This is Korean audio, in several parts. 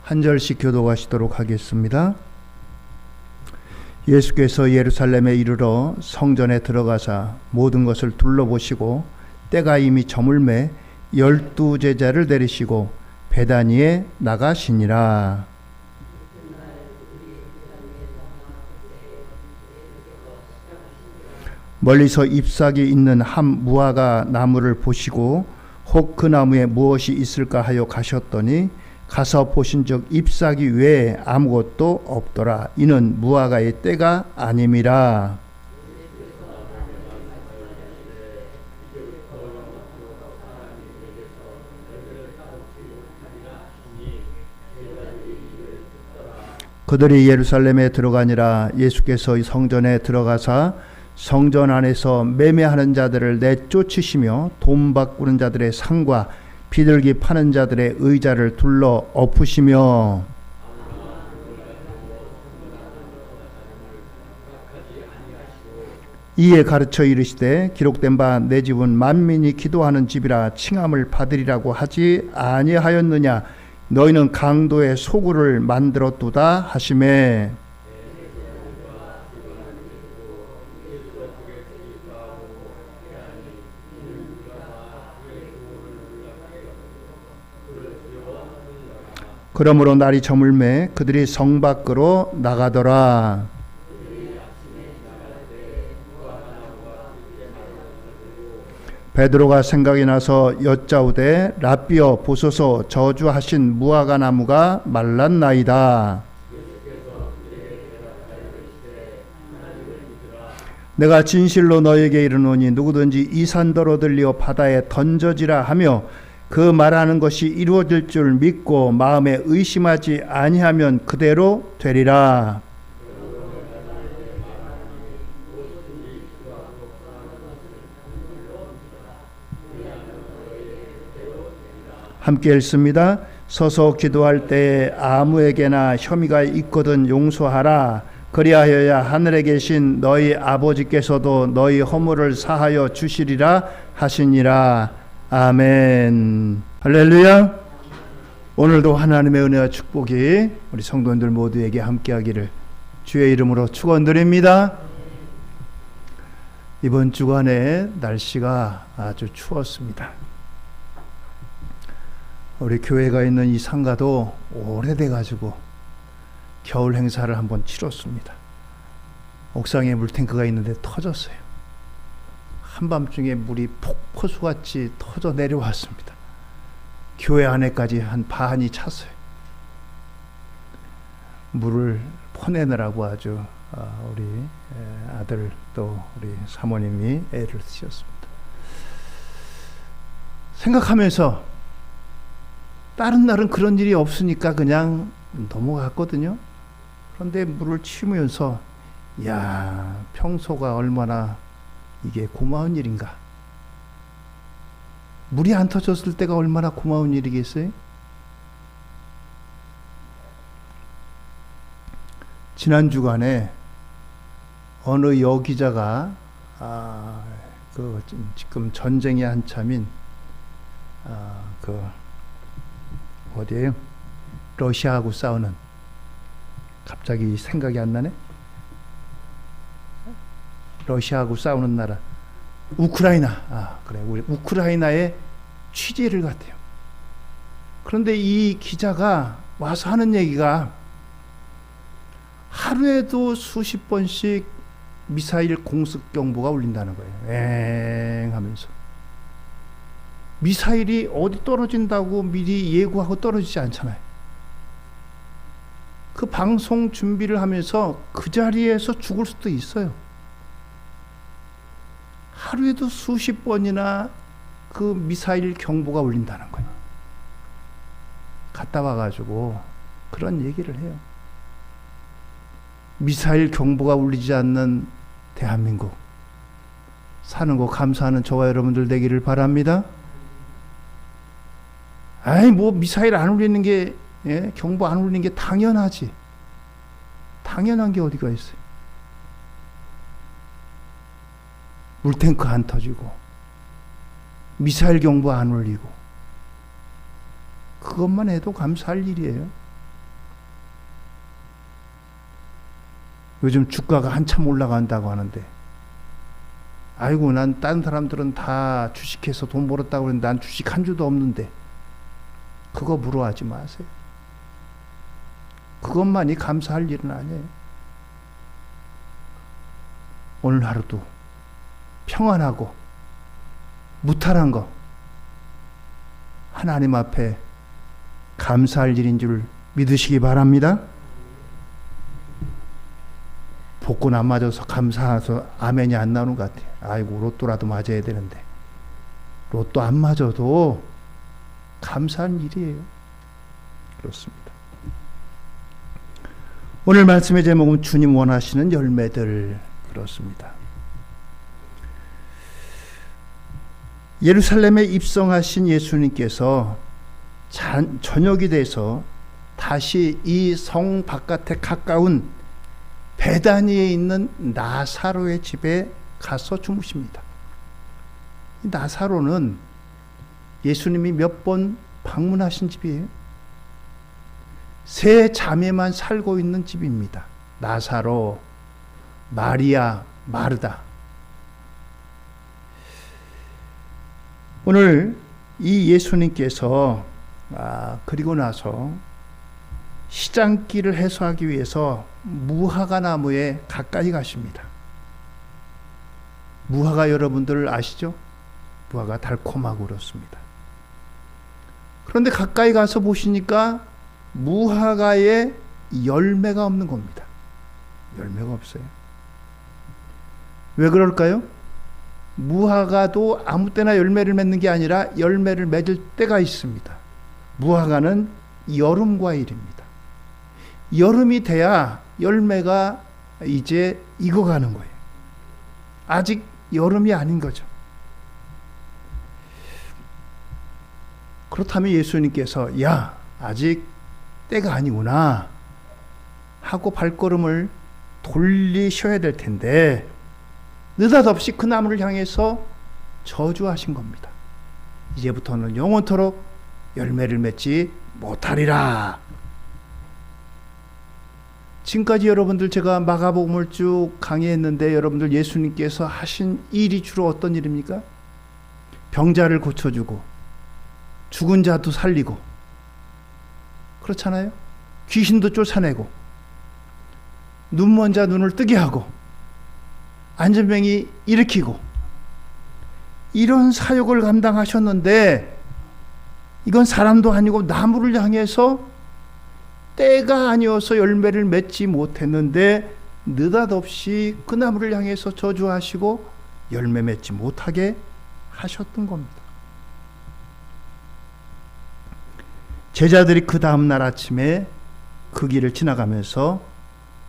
한 절씩 교독하시도록 하겠습니다. 예수께서 예루살렘에 이르러 성전에 들어가사 모든 것을 둘러보시고 때가 이미 저물매 12 제자를 데리시고 베다니에 나가시니라. 멀리서 잎사귀 있는 한 무화과 나무를 보시고 혹 그 나무에 무엇이 있을까 하여 가셨더니 가서 보신즉 잎사귀 외에 아무것도 없더라. 이는 무화과의 때가 아님이라. 그들이 예루살렘에 들어가니라. 예수께서 성전에 들어가사 성전 안에서 매매하는 자들을 내쫓으시며 돈 바꾸는 자들의 상과 비둘기 파는 자들의 의자를 둘러 엎으시며 이에 가르쳐 이르시되 기록된 바 내 집은 만민이 기도하는 집이라 칭함을 받으리라고 하지 아니하였느냐. 너희는 강도의 소굴을 만들었도다 하시매 그러므로 날이 저물매 그들이 성 밖으로 나가더라. 베드로가 생각이 나서 여짜오되 랍비여 보소서 저주하신 무화과 나무가 말랐나이다. 내가 진실로 너에게 이르노니 누구든지 이 산더러 들려 바다에 던져지라 하며 그 말하는 것이 이루어질 줄 믿고 마음에 의심하지 아니하면 그대로 되리라. 함께 읽습니다. 서서 기도할 때에 아무에게나 혐의가 있거든 용서하라. 그리하여야 하늘에 계신 너희 아버지께서도 너희 허물을 사하여 주시리라 하시니라. 아멘. 할렐루야. 오늘도 하나님의 은혜와 축복이 우리 성도님들 모두에게 함께하기를 주의 이름으로 축원드립니다. 이번 주간에 날씨가 아주 추웠습니다. 우리 교회가 있는 이 상가도 오래돼 가지고 겨울 행사를 한번 치렀습니다. 옥상에 물탱크가 있는데 터졌어요. 한밤중에 물이 폭포수같이 터져 내려왔습니다. 교회 안에까지 한 반이 찼어요. 물을 퍼내느라고 아주 우리 아들 또 우리 사모님이 애를 쓰셨습니다. 생각하면서 다른 날은 그런 일이 없으니까 그냥 넘어갔거든요. 그런데 물을 치우면서 야, 평소가 얼마나 이게 고마운 일인가. 물이 안 터졌을 때가 얼마나 고마운 일이겠어요? 지난 주간에 어느 여기자가 지금 전쟁이 한참인 어디에요? 러시아하고 싸우는, 갑자기 생각이 안 나네. 러시아하고 싸우는 나라 우크라이나. 그래, 우리 우크라이나에 취재를 갔대요. 그런데 이 기자가 와서 하는 얘기가 하루에도 수십 번씩 미사일 공습 경보가 울린다는 거예요. 엥 하면서. 미사일이 어디 떨어진다고 미리 예고하고 떨어지지 않잖아요. 그 방송 준비를 하면서 그 자리에서 죽을 수도 있어요. 하루에도 수십 번이나 그 미사일 경보가 울린다는 거예요. 갔다 와가지고 그런 얘기를 해요. 미사일 경보가 울리지 않는 대한민국 사는 거 감사하는 저와 여러분들 되기를 바랍니다. 아이, 뭐 미사일 안 울리는 게, 경보 안 울리는 게 당연하지. 당연한 게 어디가 있어요. 물탱크 안 터지고 미사일 경보 안 울리고 그것만 해도 감사할 일이에요. 요즘 주가가 한참 올라간다고 하는데, 아이고 난 다른 사람들은 다 주식해서 돈 벌었다고 그러는데 난 주식 한 주도 없는데, 그거 부러워하지 마세요. 그것만이 감사할 일은 아니에요. 오늘 하루도 평안하고 무탈한 거 하나님 앞에 감사할 일인 줄 믿으시기 바랍니다. 복권 안 맞아서 감사해서 아멘이 안 나오는 것 같아요. 아이고 로또라도 맞아야 되는데, 로또 안 맞아도 감사한 일이에요. 그렇습니다. 오늘 말씀의 제목은 주님 원하시는 열매들. 그렇습니다. 예루살렘에 입성하신 예수님께서 저녁이 돼서 다시 이 성 바깥에 가까운 베다니에 있는 나사로의 집에 가서 주무십니다. 나사로는 예수님이 몇 번 방문하신 집이에요. 세 자매만 살고 있는 집입니다. 나사로, 마리아, 마르다. 오늘 이 예수님께서 그리고 나서 시장길을 해소하기 위해서 무화과 나무에 가까이 가십니다. 무화과 여러분들 아시죠? 무화과 달콤하고 그렇습니다. 그런데 가까이 가서 보시니까 무화과에 열매가 없는 겁니다. 열매가 없어요. 왜 그럴까요? 무화과도 아무 때나 열매를 맺는 게 아니라 열매를 맺을 때가 있습니다. 무화과는 여름 과일입니다. 여름이 돼야 열매가 이제 익어가는 거예요. 아직 여름이 아닌 거죠. 그렇다면 예수님께서 야, 아직 때가 아니구나 하고 발걸음을 돌리셔야 될 텐데 느닷없이 그 나무를 향해서 저주하신 겁니다. 이제부터는 영원토록 열매를 맺지 못하리라. 지금까지 여러분들 제가 마가복음을 쭉 강의했는데 여러분들 예수님께서 하신 일이 주로 어떤 일입니까? 병자를 고쳐주고 죽은 자도 살리고 그렇잖아요. 귀신도 쫓아내고 눈먼 자 눈을 뜨게 하고 안전병이 일으키고 이런 사역을 감당하셨는데 이건 사람도 아니고 나무를 향해서 때가 아니어서 열매를 맺지 못했는데 느닷없이 그 나무를 향해서 저주하시고 열매 맺지 못하게 하셨던 겁니다. 제자들이 그 다음날 아침에 그 길을 지나가면서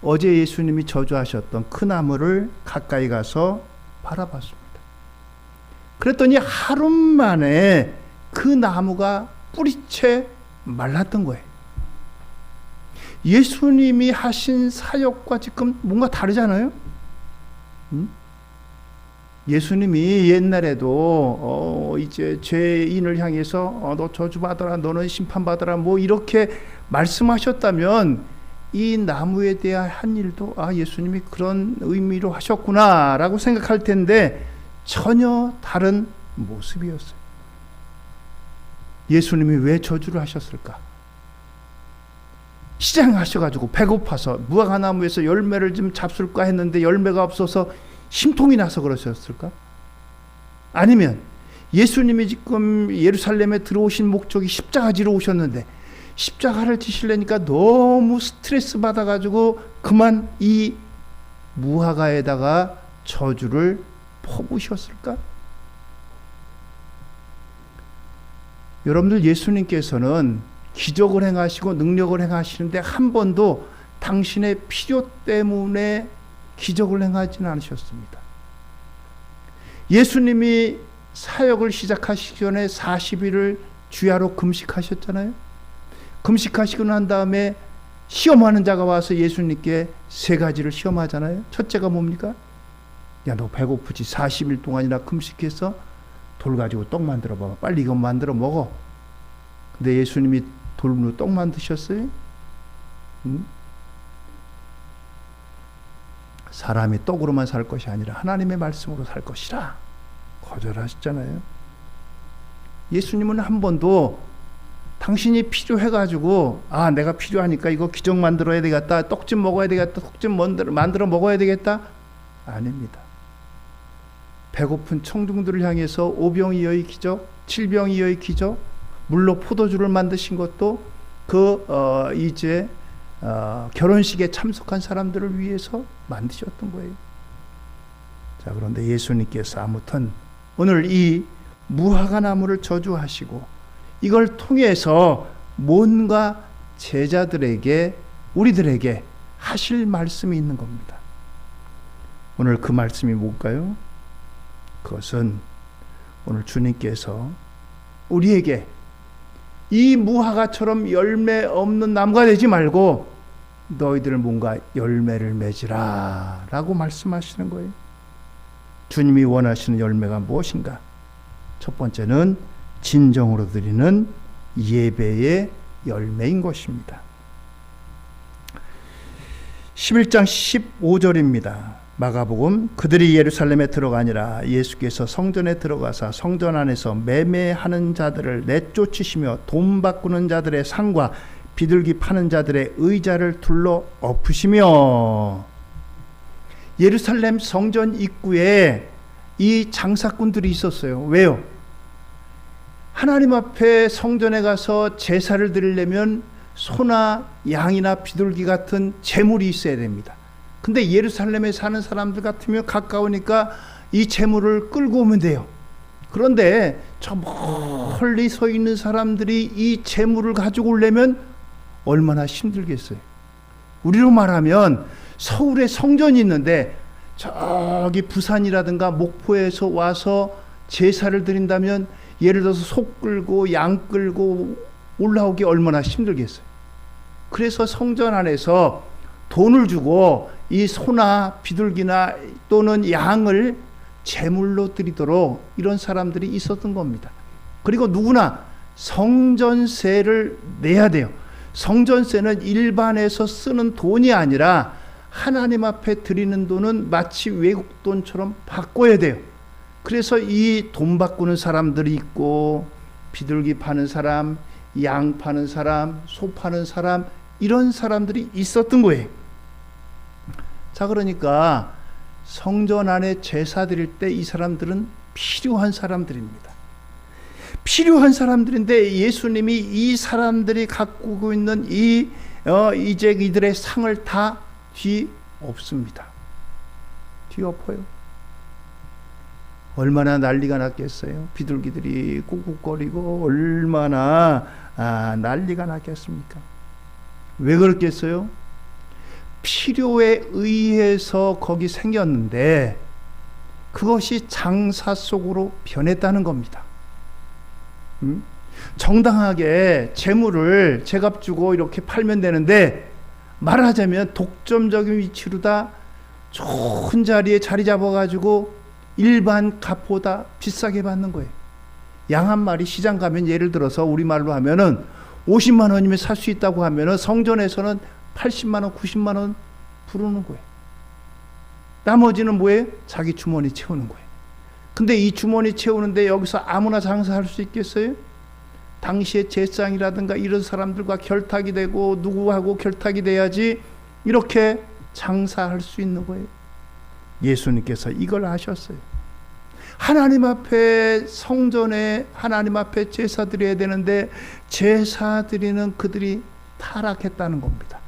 어제 예수님이 저주하셨던 그 나무를 가까이 가서 바라봤습니다. 그랬더니 하루 만에 그 나무가 뿌리채 말랐던 거예요. 예수님이 하신 사역과 지금 뭔가 다르잖아요. 예수님이 옛날에도 이제 죄인을 향해서 너 저주받아라, 너는 심판받아라, 뭐 이렇게 말씀하셨다면 이 나무에 대한 한 일도 예수님이 그런 의미로 하셨구나라고 생각할 텐데 전혀 다른 모습이었어요. 예수님이 왜 저주를 하셨을까? 시장에 하셔가지고 배고파서 무화과 나무에서 열매를 좀 잡술까 했는데 열매가 없어서 심통이 나서 그러셨을까? 아니면 예수님이 지금 예루살렘에 들어오신 목적이 십자가 지러 오셨는데 십자가를 지시려니까 너무 스트레스 받아가지고 그만 이 무화과에다가 저주를 퍼부으셨을까? 여러분들 예수님께서는 기적을 행하시고 능력을 행하시는데 한 번도 당신의 필요 때문에 기적을 행하지는 않으셨습니다. 예수님이 사역을 시작하시기 전에 40일을 주야로 금식하셨잖아요. 금식하시고 난 다음에 시험하는 자가 와서 예수님께 세 가지를 시험하잖아요. 첫째가 뭡니까? 야, 너 배고프지? 40일 동안이나 금식해서 돌 가지고 떡 만들어 봐봐. 빨리 이거 만들어 먹어. 근데 예수님이 돌로 떡 만드셨어요? 사람이 떡으로만 살 것이 아니라 하나님의 말씀으로 살 것이라 거절하셨잖아요. 예수님은 한 번도 당신이 필요해가지고 내가 필요하니까 이거 기적 만들어야 되겠다, 떡집 먹어야 되겠다, 떡집 만들어 먹어야 되겠다, 아닙니다. 배고픈 청중들을 향해서 오병이어의 기적, 칠병이어의 기적, 물로 포도주를 만드신 것도 이제 결혼식에 참석한 사람들을 위해서 만드셨던 거예요. 자, 그런데 예수님께서 아무튼 오늘 이 무화과 나무를 저주하시고 이걸 통해서 뭔가 제자들에게, 우리들에게 하실 말씀이 있는 겁니다. 오늘 그 말씀이 뭘까요? 그것은 오늘 주님께서 우리에게 이 무화과처럼 열매 없는 나무가 되지 말고 너희들 뭔가 열매를 맺으라 라고 말씀하시는 거예요. 주님이 원하시는 열매가 무엇인가? 첫 번째는 진정으로 드리는 예배의 열매인 것입니다. 11장 15절입니다. 마가복음, 그들이 예루살렘에 들어가니라 예수께서 성전에 들어가사 성전 안에서 매매하는 자들을 내쫓으시며 돈 바꾸는 자들의 상과 비둘기 파는 자들의 의자를 둘러 엎으시며. 예루살렘 성전 입구에 이 장사꾼들이 있었어요. 왜요? 하나님 앞에 성전에 가서 제사를 드리려면 소나 양이나 비둘기 같은 제물이 있어야 됩니다. 근데 예루살렘에 사는 사람들 같으면 가까우니까 이 제물을 끌고 오면 돼요. 그런데 저 멀리 서 있는 사람들이 이 제물을 가지고 오려면 얼마나 힘들겠어요. 우리로 말하면 서울에 성전이 있는데 저기 부산이라든가 목포에서 와서 제사를 드린다면 예를 들어서 소 끌고 양 끌고 올라오기 얼마나 힘들겠어요. 그래서 성전 안에서 돈을 주고 이 소나 비둘기나 또는 양을 제물로 드리도록 이런 사람들이 있었던 겁니다. 그리고 누구나 성전세를 내야 돼요. 성전세는 일반에서 쓰는 돈이 아니라 하나님 앞에 드리는 돈은 마치 외국 돈처럼 바꿔야 돼요. 그래서 이 돈 바꾸는 사람들이 있고 비둘기 파는 사람, 양 파는 사람, 소 파는 사람, 이런 사람들이 있었던 거예요. 자, 그러니까 성전 안에 제사 드릴 때 이 사람들은 필요한 사람들입니다. 필요한 사람들인데 예수님이 이 사람들이 갖고 있는 이제 이들의 상을 다 뒤엎습니다. 뒤엎어요. 얼마나 난리가 났겠어요. 비둘기들이 꾹꾹거리고 얼마나 난리가 났겠습니까? 왜 그렇겠어요? 필요에 의해서 거기 생겼는데 그것이 장사 속으로 변했다는 겁니다. 정당하게 재물을 제값 주고 이렇게 팔면 되는데 말하자면 독점적인 위치로다 좋은 자리에 자리 잡아가지고 일반 값보다 비싸게 받는 거예요. 양 한 마리 시장 가면 예를 들어서 우리말로 하면은 50만 원이면 살 수 있다고 하면은 성전에서는 80만 원, 90만 원 부르는 거예요. 나머지는 뭐예요? 자기 주머니 채우는 거예요. 근데 이 주머니 채우는데 여기서 아무나 장사할 수 있겠어요? 당시에 제쌍이라든가 이런 사람들과 결탁이 되고 누구하고 결탁이 돼야지 이렇게 장사할 수 있는 거예요. 예수님께서 이걸 하셨어요. 하나님 앞에 성전에 하나님 앞에 제사 드려야 되는데 제사 드리는 그들이 타락했다는 겁니다.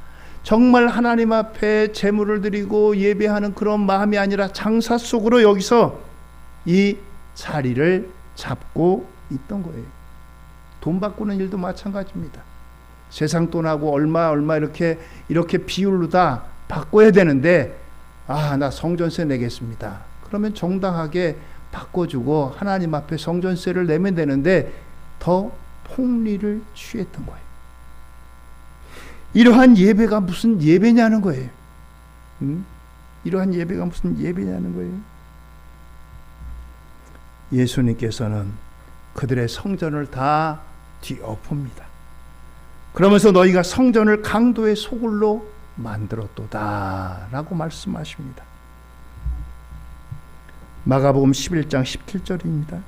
정말 하나님 앞에 제물을 드리고 예배하는 그런 마음이 아니라 장사 속으로 여기서 이 자리를 잡고 있던 거예요. 돈 바꾸는 일도 마찬가지입니다. 세상 돈하고 얼마 이렇게 비율로 다 바꿔야 되는데 나 성전세 내겠습니다. 그러면 정당하게 바꿔주고 하나님 앞에 성전세를 내면 되는데 더 폭리를 취했던 거예요. 이러한 예배가 무슨 예배냐는 거예요. 이러한 예배가 무슨 예배냐는 거예요. 예수님께서는 그들의 성전을 다 뒤엎습니다. 그러면서 너희가 성전을 강도의 소굴로 만들었도다 라고 말씀하십니다. 마가복음 11장 17절입니다.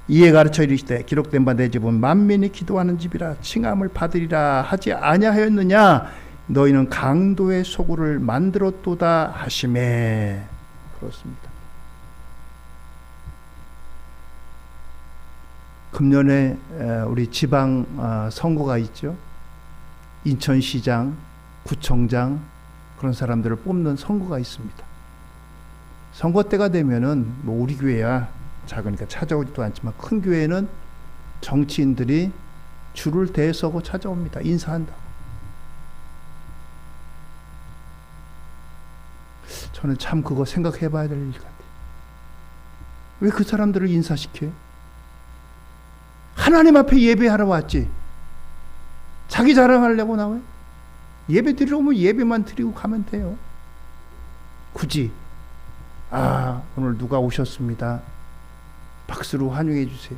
이에 가르쳐 이르시되 기록된 바 내 집은 만민이 기도하는 집이라 칭함을 받으리라 하지 아니하였느냐. 너희는 강도의 소굴을 만들었도다 하시매. 그렇습니다. 금년에 우리 지방 선거가 있죠. 인천시장, 구청장 그런 사람들을 뽑는 선거가 있습니다. 선거 때가 되면은 뭐 우리 교회야 작으니까 찾아오지도 않지만 큰 교회는 정치인들이 줄을 대서고 찾아옵니다. 인사한다고. 저는 참 그거 생각해 봐야 될 일 같아요. 왜 그 사람들을 인사시켜요? 하나님 앞에 예배하러 왔지. 자기 자랑하려고 나와요? 예배 드리러 오면 예배만 드리고 가면 돼요. 굳이 오늘 누가 오셨습니다. 박수로 환영해 주세요.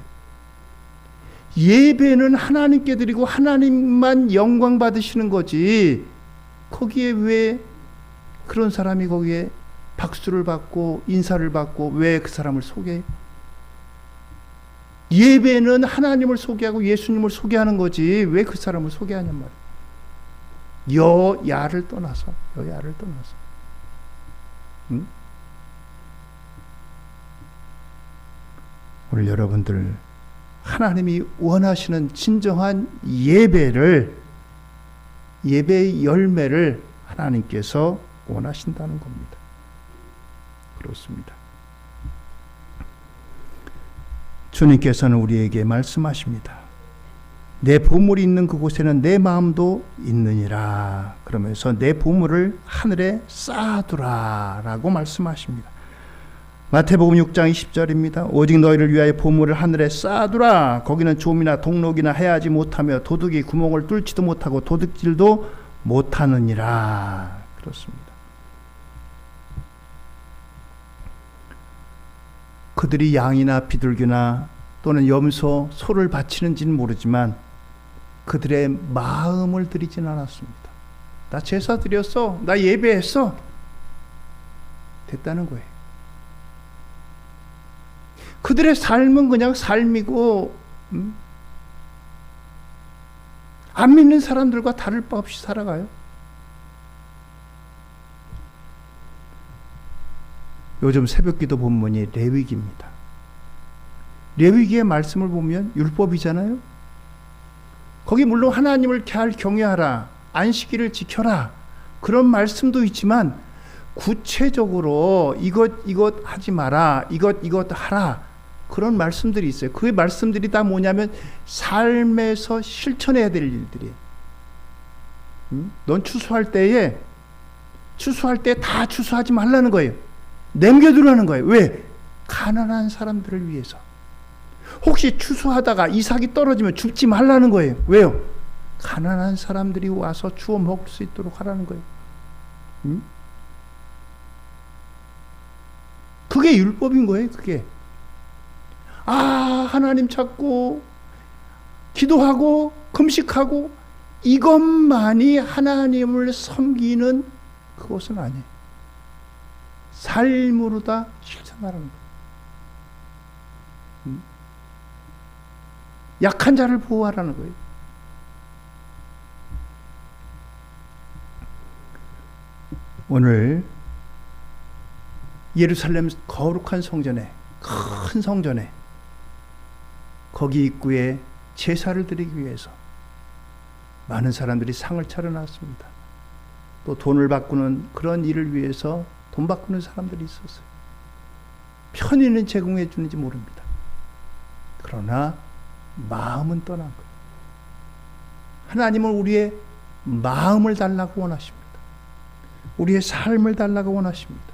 예배는 하나님께 드리고 하나님만 영광 받으시는 거지. 거기에 왜 그런 사람이 거기에 박수를 받고 인사를 받고 왜 그 사람을 소개해? 예배는 하나님을 소개하고 예수님을 소개하는 거지 왜 그 사람을 소개하냔 말이야. 여야를 떠나서 응? 오늘 여러분들 하나님이 원하시는 진정한 예배의 열매를 하나님께서 원하신다는 겁니다. 그렇습니다. 주님께서는 우리에게 말씀하십니다. 내 보물이 있는 그곳에는 내 마음도 있느니라. 그러면서 내 보물을 하늘에 쌓아두라 라고 말씀하십니다. 마태복음 6장 20절입니다. 오직 너희를 위하여 보물을 하늘에 쌓아두라. 거기는 좀이나 동록이나 해하지 못하며 도둑이 구멍을 뚫지도 못하고 도둑질도 못하느니라. 그렇습니다. 그들이 양이나 비둘기나 또는 염소, 소를 바치는지는 모르지만 그들의 마음을 드리진 않았습니다. 나 제사 드렸어. 나 예배했어. 됐다는 거예요. 그들의 삶은 그냥 삶이고 안 믿는 사람들과 다를 바 없이 살아가요. 요즘 새벽기도 본문이 레위기입니다. 레위기의 말씀을 보면 율법이잖아요. 거기 물론 하나님을 잘 경외하라, 안식일을 지켜라 그런 말씀도 있지만 구체적으로 이것 하지 마라, 이것 하라 그런 말씀들이 있어요. 그 말씀들이 다 뭐냐면 삶에서 실천해야 될 일들이에요. 넌 추수할 때 다 추수하지 말라는 거예요. 남겨두라는 거예요. 왜? 가난한 사람들을 위해서. 혹시 추수하다가 이삭이 떨어지면 줍지 말라는 거예요. 왜요? 가난한 사람들이 와서 주워 먹을 수 있도록 하라는 거예요. 그게 율법인 거예요. 그게. 하나님 찾고 기도하고 금식하고 이것만이 하나님을 섬기는 그것은 아니에요. 삶으로 다 실천하라는 거예요. 약한 자를 보호하라는 거예요. 오늘 예루살렘 거룩한 성전에, 큰 성전에 거기 입구에 제사를 드리기 위해서 많은 사람들이 상을 차려놨습니다. 또 돈을 바꾸는 그런 일을 위해서 돈 바꾸는 사람들이 있었어요. 편의는 제공해 주는지 모릅니다. 그러나 마음은 떠난 거예요. 하나님은 우리의 마음을 달라고 원하십니다. 우리의 삶을 달라고 원하십니다.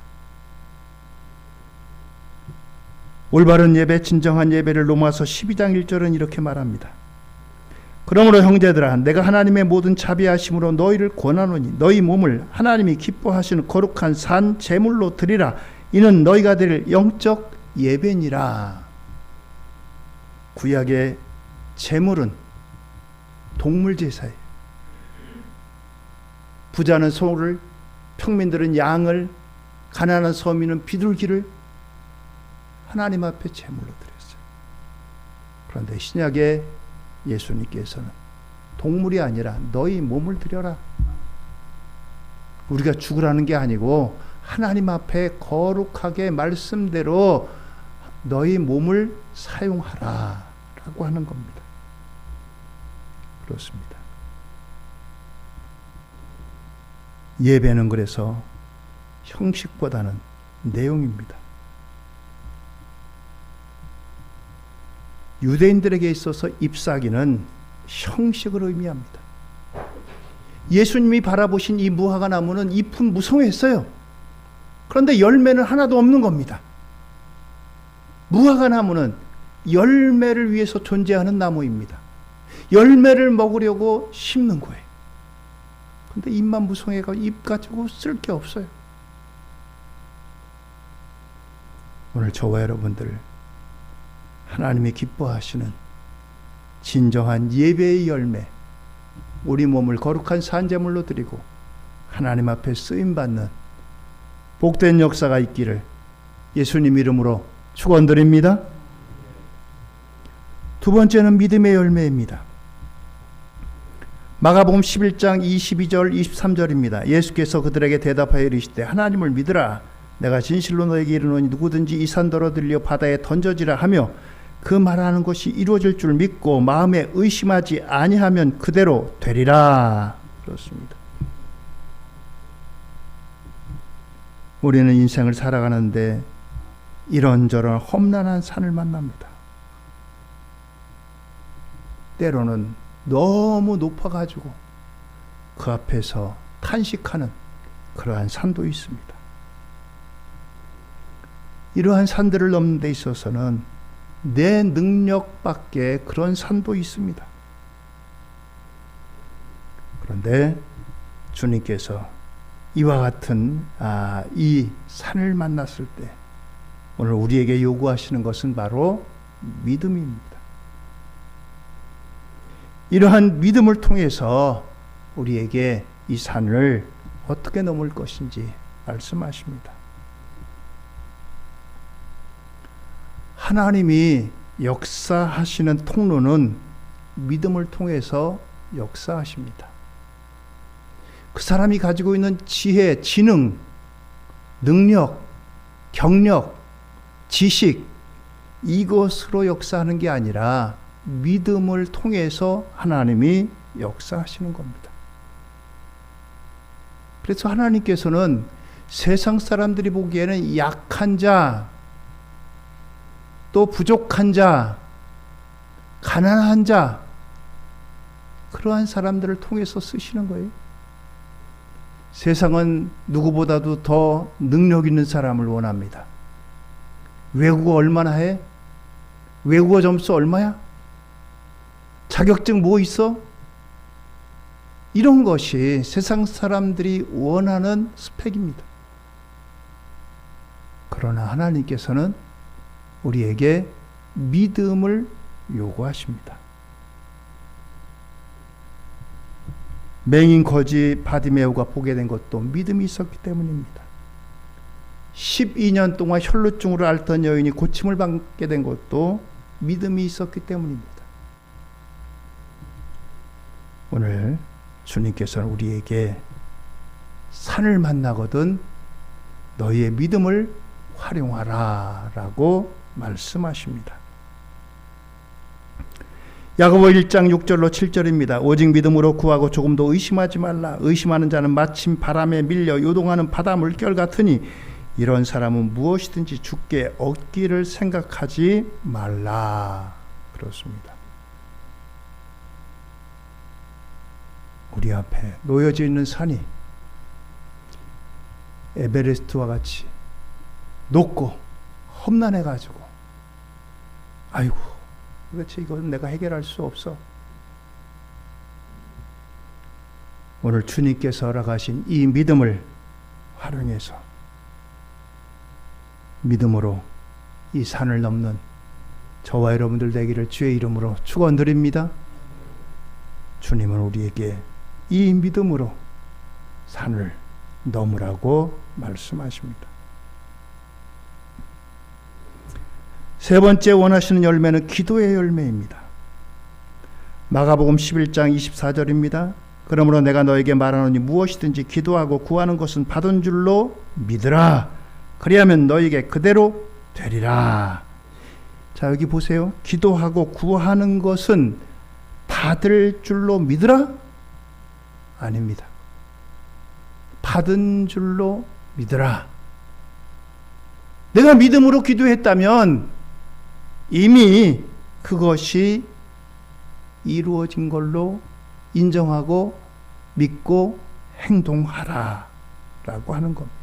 올바른 예배, 진정한 예배를 로마서 12장 1절은 이렇게 말합니다. 그러므로 형제들아, 내가 하나님의 모든 자비하심으로 너희를 권하노니 너희 몸을 하나님이 기뻐하시는 거룩한 산 제물로 드리라. 이는 너희가 드릴 영적 예배니라. 구약의 제물은 동물 제사예요. 부자는 소를, 평민들은 양을, 가난한 서민은 비둘기를 하나님 앞에 제물로 드렸어요. 그런데 신약의 예수님께서는 동물이 아니라 너희 몸을 드려라. 우리가 죽으라는 게 아니고 하나님 앞에 거룩하게 말씀대로 너희 몸을 사용하라 라고 하는 겁니다. 그렇습니다. 예배는 그래서 형식보다는 내용입니다. 유대인들에게 있어서 잎사귀는 형식을 의미합니다. 예수님이 바라보신 이 무화과 나무는 잎은 무성했어요. 그런데 열매는 하나도 없는 겁니다. 무화과 나무는 열매를 위해서 존재하는 나무입니다. 열매를 먹으려고 심는 거예요. 근데 잎만 무성해가 잎 가지고 쓸 게 없어요. 오늘 저와 여러분들 하나님이 기뻐하시는 진정한 예배의 열매, 우리 몸을 거룩한 산제물로 드리고 하나님 앞에 쓰임받는 복된 역사가 있기를 예수님 이름으로 축원드립니다. 두 번째는 믿음의 열매입니다. 마가복음 11장 22절 23절입니다. 예수께서 그들에게 대답하여 이르시되 하나님을 믿으라. 내가 진실로 너에게 이르노니 누구든지 이 산더러 들려 바다에 던져지라 하며 그 말하는 것이 이루어질 줄 믿고 마음에 의심하지 아니하면 그대로 되리라. 그렇습니다. 우리는 인생을 살아가는데 이런저런 험난한 산을 만납니다. 때로는 너무 높아가지고 그 앞에서 탄식하는 그러한 산도 있습니다. 이러한 산들을 넘는 데 있어서는 내 능력 밖에 그런 산도 있습니다. 그런데 주님께서 이와 같은 이 산을 만났을 때 오늘 우리에게 요구하시는 것은 바로 믿음입니다. 이러한 믿음을 통해서 우리에게 이 산을 어떻게 넘을 것인지 말씀하십니다. 하나님이 역사하시는 통로는 믿음을 통해서 역사하십니다. 그 사람이 가지고 있는 지혜, 지능, 능력, 경력, 지식, 이것으로 역사하는 게 아니라 믿음을 통해서 하나님이 역사하시는 겁니다. 그래서 하나님께서는 세상 사람들이 보기에는 약한 자, 또 부족한 자, 가난한 자, 그러한 사람들을 통해서 쓰시는 거예요. 세상은 누구보다도 더 능력 있는 사람을 원합니다. 외국어 얼마나 해? 외국어 점수 얼마야? 자격증 뭐 있어? 이런 것이 세상 사람들이 원하는 스펙입니다. 그러나 하나님께서는 우리에게 믿음을 요구하십니다. 맹인 거지 바디메오가 보게 된 것도 믿음이 있었기 때문입니다. 12년 동안 혈루증으로 앓던 여인이 고침을 받게 된 것도 믿음이 있었기 때문입니다. 오늘 주님께서는 우리에게 산을 만나거든 너희의 믿음을 활용하라 라고 말씀하십니다. 야고보 1장 6절로 7절입니다. 오직 믿음으로 구하고 조금도 의심하지 말라. 의심하는 자는 마침 바람에 밀려 요동하는 바다 물결 같으니 이런 사람은 무엇이든지 주께 얻기를 생각하지 말라. 그렇습니다. 우리 앞에 놓여져 있는 산이 에베레스트와 같이 높고 험난해가지고 아이고 도대체 이건 내가 해결할 수 없어. 오늘 주님께서 허락하신 이 믿음을 활용해서 믿음으로 이 산을 넘는 저와 여러분들 되기를 주의 이름으로 축원드립니다. 주님은 우리에게 이 믿음으로 산을 넘으라고 말씀하십니다. 세 번째 원하시는 열매는 기도의 열매입니다. 마가복음 11장 24절입니다. 그러므로 내가 너에게 말하노니 무엇이든지 기도하고 구하는 것은 받은 줄로 믿으라. 그리하면 너에게 그대로 되리라. 자, 여기 보세요. 기도하고 구하는 것은 받을 줄로 믿으라? 아닙니다. 받은 줄로 믿으라. 내가 믿음으로 기도했다면 이미 그것이 이루어진 걸로 인정하고 믿고 행동하라 라고 하는 겁니다.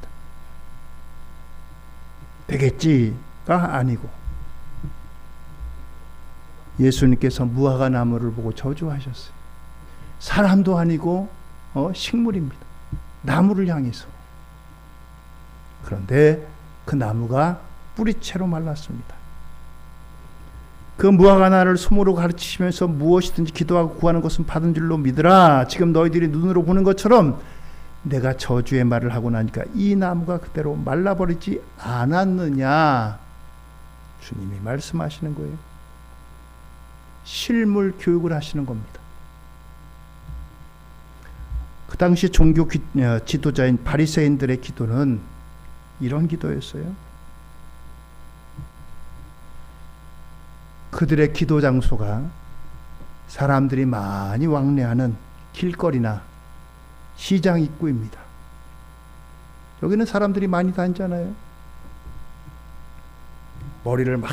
되겠지가 아니고, 예수님께서 무화과 나무를 보고 저주하셨어요. 사람도 아니고 식물입니다. 나무를 향해서. 그런데 그 나무가 뿌리채로 말랐습니다. 그 무화과 나를 손으로 가르치시면서 무엇이든지 기도하고 구하는 것은 받은 줄로 믿으라. 지금 너희들이 눈으로 보는 것처럼 내가 저주의 말을 하고 나니까 이 나무가 그대로 말라버리지 않았느냐. 주님이 말씀하시는 거예요. 실물 교육을 하시는 겁니다. 그 당시 종교 지도자인 바리새인들의 기도는 이런 기도였어요. 그들의 기도 장소가 사람들이 많이 왕래하는 길거리나 시장 입구입니다. 여기는 사람들이 많이 다니잖아요. 머리를 막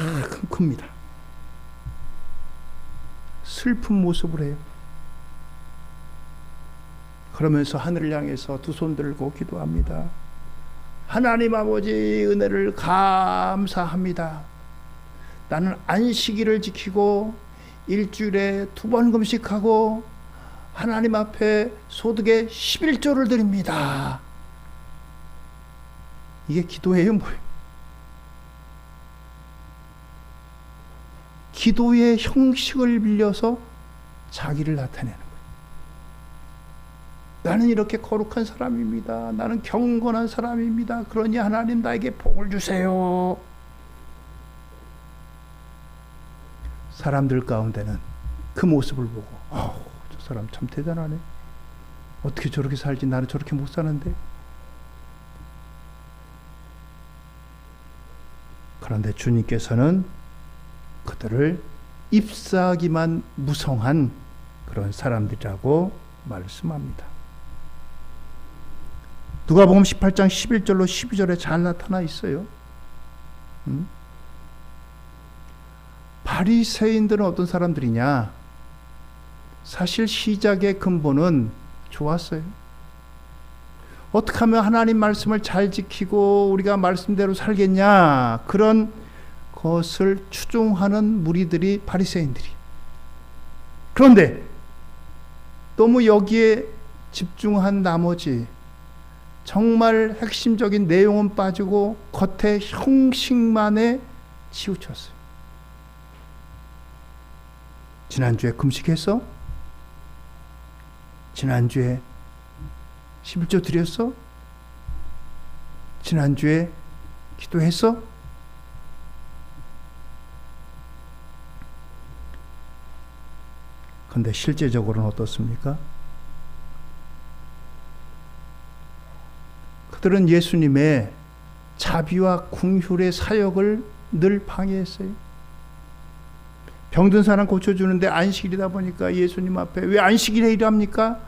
킁킁입니다. 슬픈 모습을 해요. 그러면서 하늘을 향해서 두 손 들고 기도합니다. 하나님 아버지, 은혜를 감사합니다. 나는 안식일을 지키고 일주일에 2번 금식하고 하나님 앞에 소득의 11조를 드립니다. 이게 기도예요, 뭐예요? 기도의 형식을 빌려서 자기를 나타내는 거예요. 나는 이렇게 거룩한 사람입니다. 나는 경건한 사람입니다. 그러니 하나님 나에게 복을 주세요. 사람들 가운데는 그 모습을 보고 저 사람 참 대단하네. 어떻게 저렇게 살지? 나는 저렇게 못 사는데. 그런데 주님께서는 그들을 잎사귀만 무성한 그런 사람들이라고 말씀합니다. 누가복음 18장 11절로 12절에 잘 나타나 있어요. 바리새인들은 어떤 사람들이냐? 사실 시작의 근본은 좋았어요. 어떻게 하면 하나님 말씀을 잘 지키고 우리가 말씀대로 살겠냐? 그런 것을 추종하는 무리들이 바리새인들이. 그런데 너무 여기에 집중한 나머지 정말 핵심적인 내용은 빠지고 겉의 형식만에 치우쳤어요. 지난주에 금식했어? 지난주에 11조 드렸어? 지난주에 기도했어? 그런데 실제적으로는 어떻습니까? 그들은 예수님의 자비와 긍휼의 사역을 늘 방해했어요. 병든 사람 고쳐주는데 안식일이다 보니까 예수님 앞에 왜 안식일에 일합니까?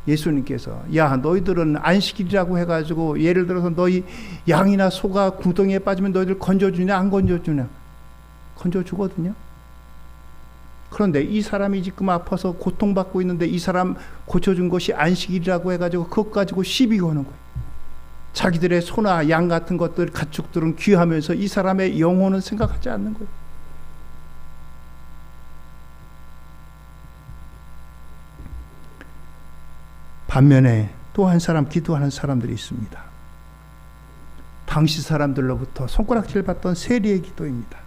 예수님께서 야, 너희들은 안식일이라고 해가지고 예를 들어서 너희 양이나 소가 구덩이에 빠지면 너희들 건져주냐 안 건져주냐? 건져주거든요. 그런데 이 사람이 지금 아파서 고통받고 있는데 이 사람 고쳐준 것이 안식일이라고 해가지고 그것 가지고 시비 거는 거예요. 자기들의 소나 양 같은 것들, 가축들은 귀하면서 이 사람의 영혼은 생각하지 않는 거예요. 반면에 또 한 사람 기도하는 사람들이 있습니다. 당시 사람들로부터 손가락질 받던 세리의 기도입니다.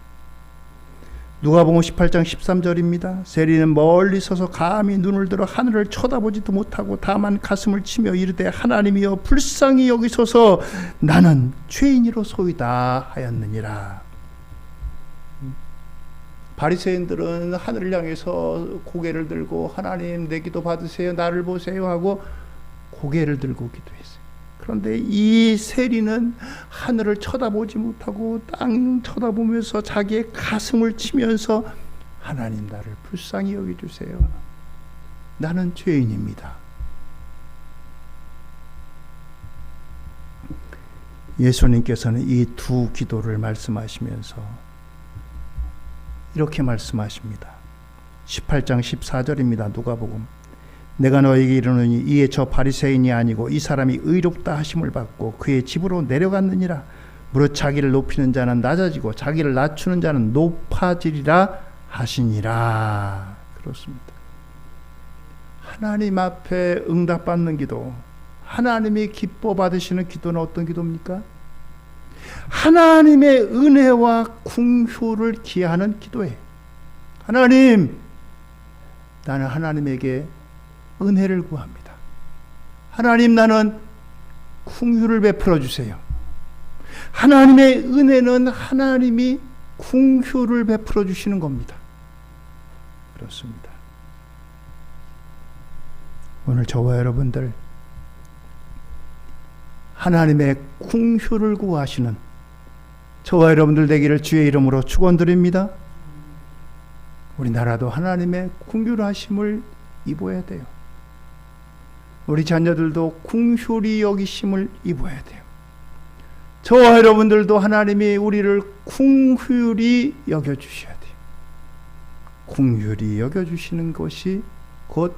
누가복음 18장 13절입니다. 세리는 멀리 서서 감히 눈을 들어 하늘을 쳐다보지도 못하고 다만 가슴을 치며 이르되 하나님이여 불쌍히 여기소서 나는 죄인이로소이다 하였느니라. 바리새인들은 하늘을 향해서 고개를 들고 하나님 내 기도 받으세요, 나를 보세요 하고 고개를 들고 기도했어요. 그런데 이 세리는 하늘을 쳐다보지 못하고 땅 쳐다보면서 자기의 가슴을 치면서 하나님 나를 불쌍히 여겨주세요. 나는 죄인입니다. 예수님께서는 이 두 기도를 말씀하시면서 이렇게 말씀하십니다. 18장 14절입니다. 누가복음. 내가 너에게 이르노니 이에 저 바리새인이 아니고 이 사람이 의롭다 하심을 받고 그의 집으로 내려갔느니라. 무릇 자기를 높이는 자는 낮아지고 자기를 낮추는 자는 높아지리라 하시니라. 그렇습니다. 하나님 앞에 응답받는 기도, 하나님이 기뻐 받으시는 기도는 어떤 기도입니까? 하나님의 은혜와 궁휼을 기하는 기도예요. 하나님, 나는 하나님에게 은혜를 구합니다. 하나님, 나는 궁휼을 베풀어 주세요. 하나님의 은혜는 하나님이 궁휼을 베풀어 주시는 겁니다. 그렇습니다. 오늘 저와 여러분들 하나님의 궁휼을 구하시는 저와 여러분들 되기를 주의 이름으로 축원드립니다. 우리나라도 하나님의 궁휼하심을 입어야 돼요. 우리 자녀들도 궁휼히 여기심을 입어야 돼요. 저와 여러분들도 하나님이 우리를 궁휼히 여겨주셔야 돼요. 궁휼히 여겨주시는 것이 곧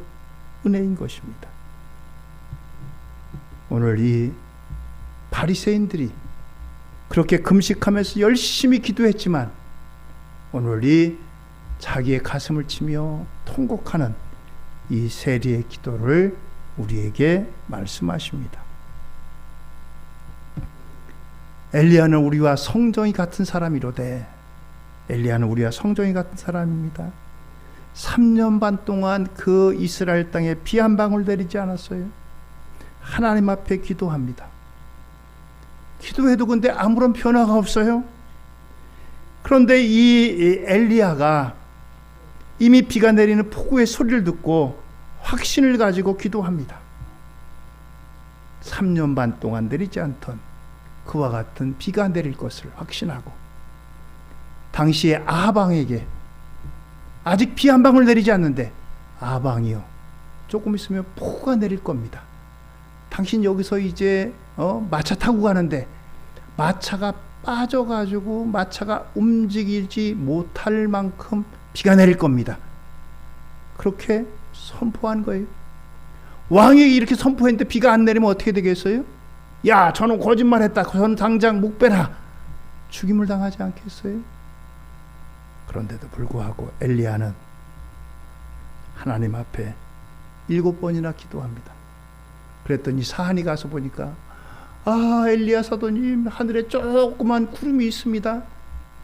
은혜인 것입니다. 오늘 이 바리새인들이 그렇게 금식하면서 열심히 기도했지만 오늘 이 자기의 가슴을 치며 통곡하는 이 세리의 기도를 우리에게 말씀하십니다. 엘리야는 우리와 성정이 같은 사람이로되 엘리야는 우리와 성정이 같은 사람입니다. 3년 반 동안 그 이스라엘 땅에 비 한 방울 내리지 않았어요. 하나님 앞에 기도합니다. 기도해도 근데 아무런 변화가 없어요. 그런데 이 엘리야가 이미 비가 내리는 폭우의 소리를 듣고 확신을 가지고 기도합니다. 3년 반 동안 내리지 않던 그와 같은 비가 내릴 것을 확신하고 당시에 아합왕에게 아직 비 한 방울 내리지 않는데 아합왕이요, 조금 있으면 폭우가 내릴 겁니다. 당신 여기서 이제 마차 타고 가는데 마차가 빠져가지고 마차가 움직이지 못할 만큼 비가 내릴 겁니다. 그렇게 선포한 거예요. 왕이 이렇게 선포했는데 비가 안 내리면 어떻게 되겠어요? 야, 저는 거짓말했다, 저는 당장 묵배라, 죽임을 당하지 않겠어요? 그런데도 불구하고 엘리야는 하나님 앞에 7번이나 기도합니다. 그랬더니 사한이 가서 보니까 엘리야 사도님, 하늘에 조그만 구름이 있습니다.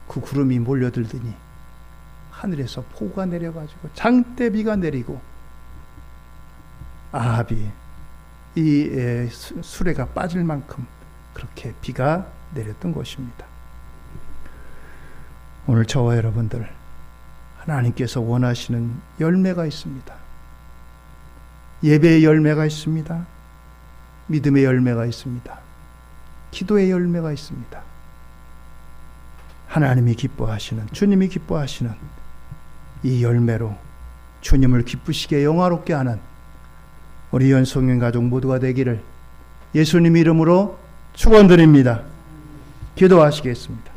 그 구름이 몰려들더니 하늘에서 폭우가 내려가지고 장대비가 내리고 아합이 이 수레가 빠질 만큼 그렇게 비가 내렸던 것입니다. 오늘 저와 여러분들 하나님께서 원하시는 열매가 있습니다. 예배의 열매가 있습니다. 믿음의 열매가 있습니다. 기도의 열매가 있습니다. 하나님이 기뻐하시는, 주님이 기뻐하시는 이 열매로 주님을 기쁘시게 영화롭게 하는 우리 연성령 가족 모두가 되기를 예수님 이름으로 축원드립니다. 기도하시겠습니다.